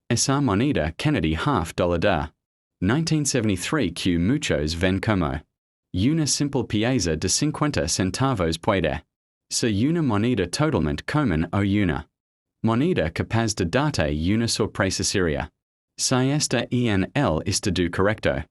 Esa moneda Kennedy $50 da. 1973 Q muchos ven como. Una simple pieza de 50 centavos puede ser una moneda totalmente común o una moneda capaz de darte una sorpresa seria. Si esta en el estado correcto.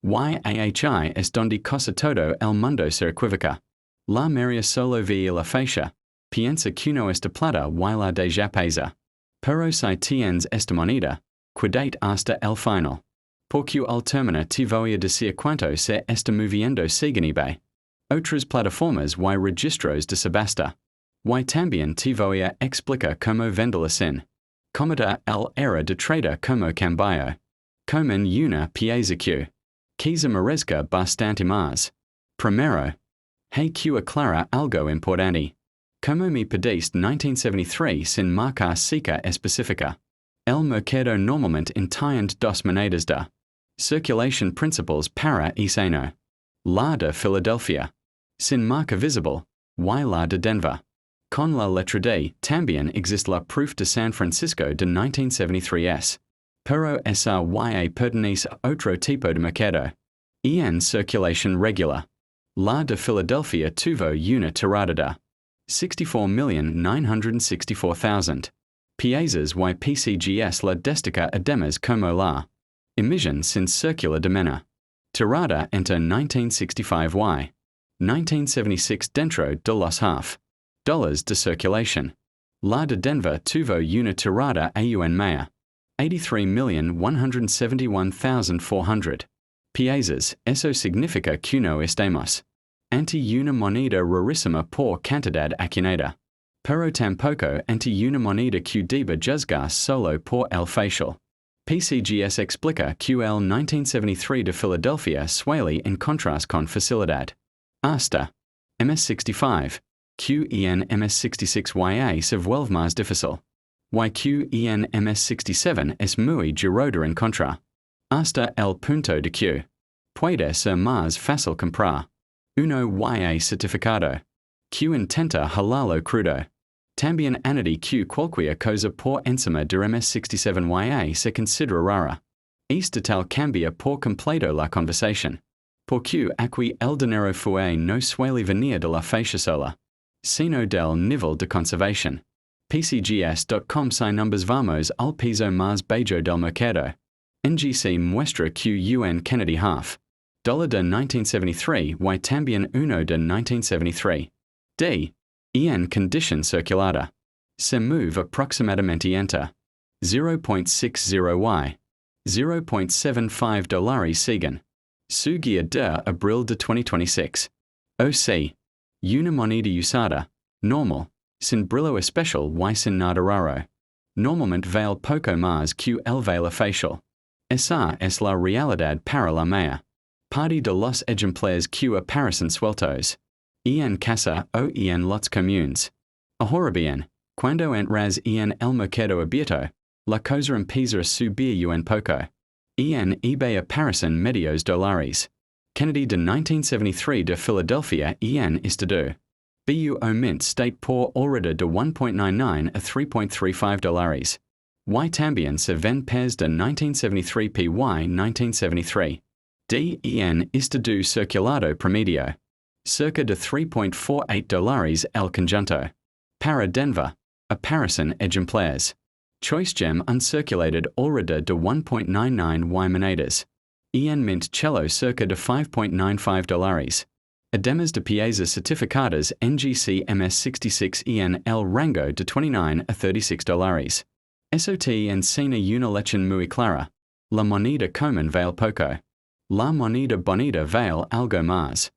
Yahi es donde casi todo el mundo se equivoca. La mayoría solo ve la fecha. Piensa que no está plata y la deja pesa. Pero si tienes esta moneda, cuidate hasta el final. Porque al terminar te voy a decir cuánto se está moviendo según eBay. Otras plataformas y registros de subasta. Y también te voy a explicar cómo venderla sin cometer el error de trader como cambio. Como una pieza que se merezca bastante más. Primero, hay que aclarar algo importante. Como me pediste 1973 sin marca seca específica. El mercado normalmente entiende dos monedas de circulation principles para ese año. La de Filadelfia, sin marca visible, y la de Denver. Con la letra D también existe la proof de San Francisco de 1973s. Pero esa pertenece a otro tipo de mercado. En circulation regular. La de Filadelfia tuvo una tirada de 64,964,000 piezas y PCGS la destaca además como la emisión sin circular de mena. Tirada entre 1965 y 1976 dentro de los $half de circulation. La de Denver tuvo una tirada aún mayor. 83,171,400 piezas. Eso significa que no estamos ante una moneda rarísima por cantidad acuñada. Pero tampoco ante una moneda que deba juzgar solo por el facial. PCGS explica que el 1973 de Filadelfia suele encontrarse con facilidad. Hasta MS65, que en MS66 ya se vuelve más difícil. Y que en MS67 es muy duro de encontrar. Hasta el punto de que puede ser más fácil comprar uno ya certificado que intenta jalarlo crudo. También añade que cualquier cosa por encima de MS67 ya se considera rara. Este tal cambia por completo la conversación. Porque aquí el dinero fue no suele venir de la fecha sola, sino del nivel de conservación. PCGS.com si numbers vamos al piso más bajo del mercado. NGC muestra que Kennedy $50 de 1973 y también uno de 1973. D. En condición circulada. Se move aproximadamente entre 0.60 y $0.75 siguen. Su guía de abril de 2026. O.C. Una moneda usada, normal, sin brillo especial y sin nada raro. Normalmente vale poco más que el valor facial. Esa es la realidad para la mayor parte de los ejemplares que aparecen sueltos. En casa o en lots comunes. Ahora bien, cuando entras en el mercado abierto, la cosa empieza a subir un poco. En eBay aparecen medios dólares. Kennedy de 1973 de Filadelfia en estado. Bu aumenta state por alrededor de 1.99 a $3.35. Y también se ven pairs de 1973 py 1973. D en estado circulado promedio. Cerca de $3.48 el conjunto. Para Denver, aparecen ejemplares. Choice gem uncirculated alrededor de 1.99 y monedas. En mint cello cerca de $5.95. Además de piezas certificadas NGC MS66 en el rango de 29 a $36. SOT encena una lección muy clara. La moneda común vale poco. La moneda bonita vale algo más.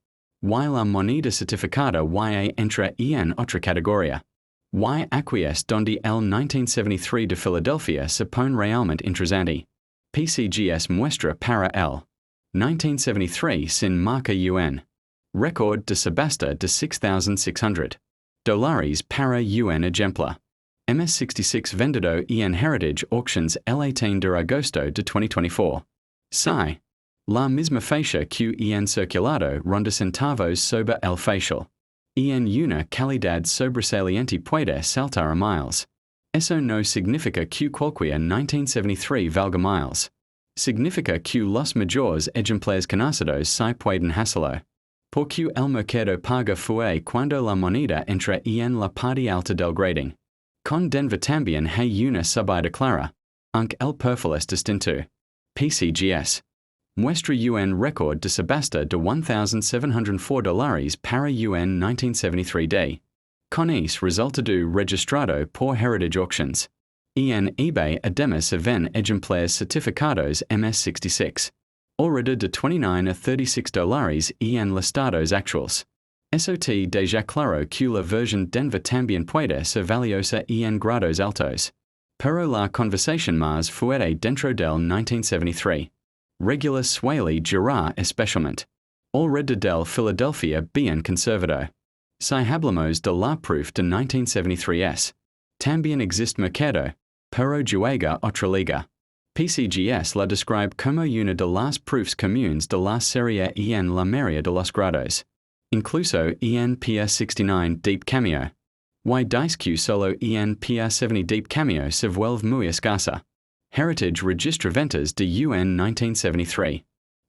Y la moneda certificada ya entra en otra categoría. Y aquí es donde el 1973 de Filadelfia se pone realmente interesante. PCGS muestra para el 1973 sin marca UN. Record de subasta de $6,600 para un ejemplar. MS66 vendido en Heritage Auctions el 18 de agosto de 2024. Si. La misma fecha que en circulado ronda centavos sobre el facial. En una calidad sobresaliente puede saltar a miles. Eso no significa que cualquier 1973 valga miles. Significa que los mayores ejemplares conocidos se pueden hacerlo. Porque el mercado paga fue cuando la moneda entra en la parte alta del grading. Con denver también hay una subida clara, aunque el perfil es distinto. PCGS. Muestra un récord de subasta de $1,704 para un 1973 de. Con eso resultado registrado por Heritage Auctions. En eBay además se ven ejemplares certificados MS66. Already de $29 a $36 en listados actuales. Eso te deja claro que la versión denver también puede ser valiosa en grados altos. Pero la conversación más fuerte dentro del 1973. Regular suele girar especialmente. Already del Philadelphia bien conservado. Si hablamos de la proof de 1973s. También existe mercado, pero juega otra liga. PCGS la describe como una de las proofs comunes de la serie en la mayoría de los grados. Incluso en PR69 Deep Cameo. Y dice que solo en PR70 Deep Cameo se vuelve muy escasa. Heritage registra ventas de un 1973.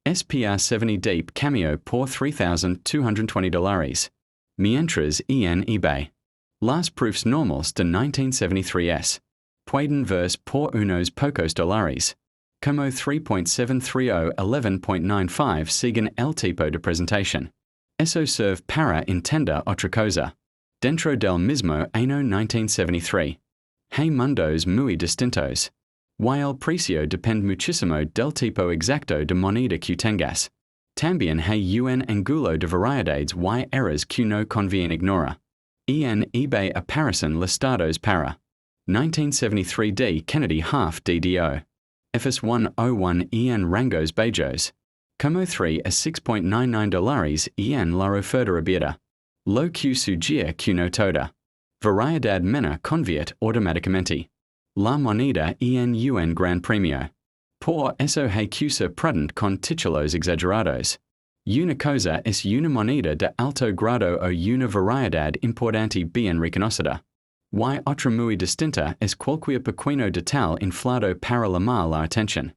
SPR70 Deep Cameo por $3,220. Mientras en eBay. Las proofs normals de 1973s. Pueden verse por unos pocos dólares. Como 3.730 11.95 siguen el tipo de presentación. Eso serve para entender otra cosa. Dentro del mismo año 1973. Hay mundos muy distintos. Y el precio depende muchísimo del tipo exacto de moneda que tengas. También hay un angulo de variedades y errors que no conviene ignora. En eBay aparecen listados para 1973 de Kennedy half DDO. FS101 en rangos bajos. Como 3 a $6.99 en la oferta abierta. Lo que sugiere que no toda. Variedad mena convierte automáticamente. La moneda en un gran premio. Por eso hay que ser prudent con títulos exagerados. Una cosa es una moneda de alto grado o una variedad importante bien reconocida. Y otra muy distinta es cualquier pequeño detalle inflado para llamar la atención.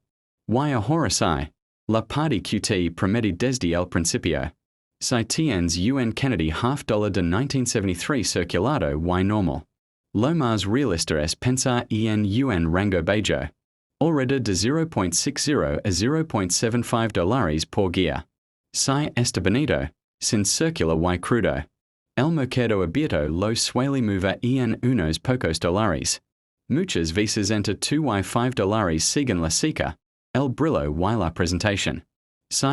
Y ahora sí, la parte que te prometí desde el principio. Si tienes un Kennedy half dollar de 1973 circulado y normal. Lo más realista es pensar en un rango bajo. Already de 0.60 a $0.75 por guía. Si está bonito, sin circular y crudo. El mercado abierto lo suele mover en unos pocos dólares. Muchas veces entre $2 y $5 siguen la seca, el brillo y la presentación. Si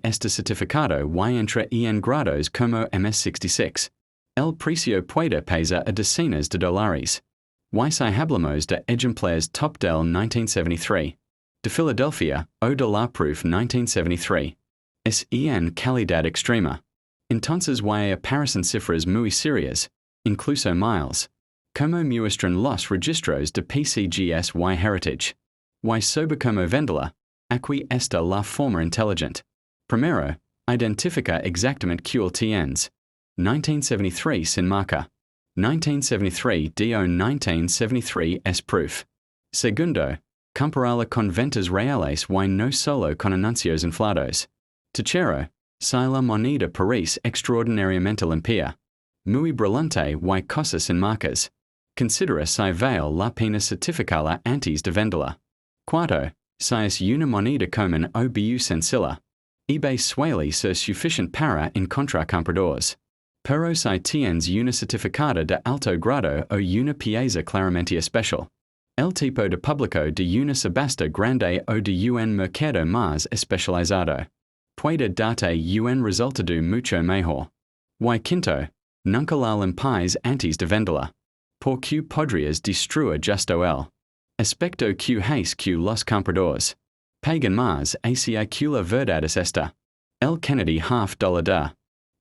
este certificado y entra en grados como MS66. El precio puede pesar a decenas de dólares. Y si hablamos de ejemplares top del 1973. De Philadelphia o de la proof 1973. Es en calidad extrema. Entonces y aparecen cifras muy serias, incluso miles. Como muestran los registros de PCGS y Heritage. Y sobre como venderla, aquí está la forma inteligente. Primero, identifica exactamente cuál tienes. 1973 sin marca. 1973 do 1973 es proof. Segundo, compararla con ventas reales y no solo con anuncios inflados. Tercero, si la moneda parece extraordinariamente limpia. Muy brillante y cosas sin marcas. Considera si vale la pena certificarla antes de venderla. Cuarto, si es una moneda común o bu sencilla. eBay suele ser suficiente para encontrar compradores. Pero si tienes una certificada de alto grado o una pieza claramente especial. El tipo de público de una subasta grande o de un mercado más especializado. Puede darte un resultado mucho mejor. Y quinto, nunca la limpies antes de venderla. Porque podrías destruir justo el aspecto que hace que los compradores pagan más hacia que la verdad es esta. El Kennedy half dollar de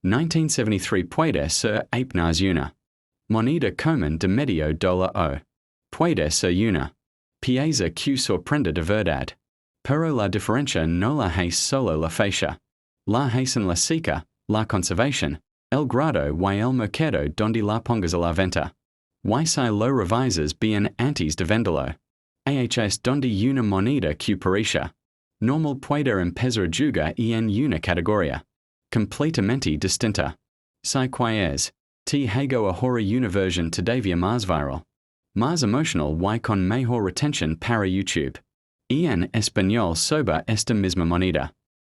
1973 puede ser apenas una moneda común de medio dólar o puede ser una pieza que sorprende de verdad. Pero la diferencia no la hace solo la fecha. La hacen la seca, la conservación, el grado y el mercado donde la pongas a la venta. y si lo revisas bien antes de venderlo. Ahs donde una moneda que parecia. Normal puede empezar juga en una categoría. Completamente distinta. Si quais. Te hago ahora una version todavía más viral. Más emotional y con mejor retention para YouTube. En español sobre esta misma moneda.